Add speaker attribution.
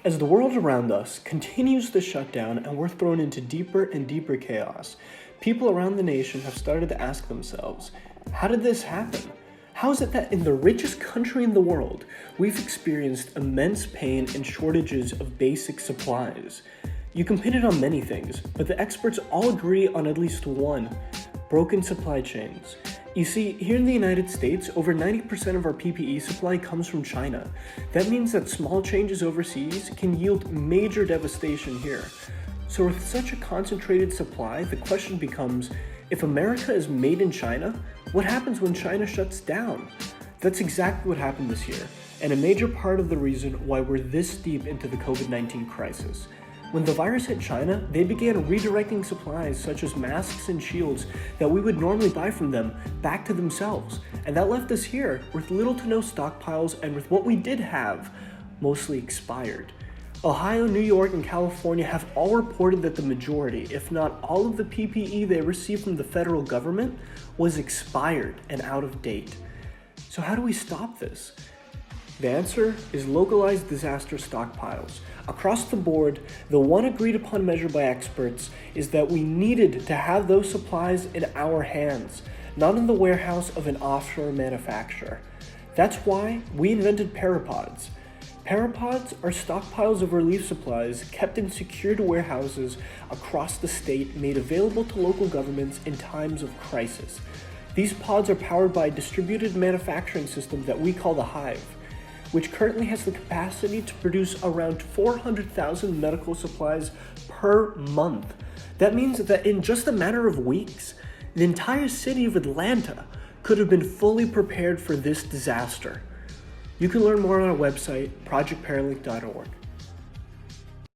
Speaker 1: As the world around us continues to shut down and we're thrown into deeper and deeper chaos, people around the nation have started to ask themselves, how did this happen? How is it that in the richest country in the world, we've experienced immense pain and shortages of basic supplies? You can pin it on many things, but the experts all agree on at least one: broken supply chains. You see, here in the United States, over 90% of our PPE supply comes from China. That means that small changes overseas can yield major devastation here. So with such a concentrated supply, the question becomes, if America is made in China, what happens when China shuts down? That's exactly what happened this year, and a major part of the reason why we're this deep into the COVID-19 crisis. When the virus hit China, they began redirecting supplies such as masks and shields that we would normally buy from them back to themselves. And that left us here with little to no stockpiles, and with what we did have, mostly expired. Ohio, New York, and California have all reported that the majority, if not all of the PPE they received from the federal government was expired and out of date. So how do we stop this? The answer is localized disaster stockpiles. Across the board, the one agreed upon measure by experts is that we needed to have those supplies in our hands, not in the warehouse of an offshore manufacturer. That's why we invented parapods. Parapods are stockpiles of relief supplies kept in secured warehouses across the state, made available to local governments in times of crisis. These pods are powered by a distributed manufacturing system that we call the Hive, which currently has the capacity to produce around 400,000 medical supplies per month. That means that in just a matter of weeks, the entire city of Atlanta could have been fully prepared for this disaster. You can learn more on our website, projectparalink.org.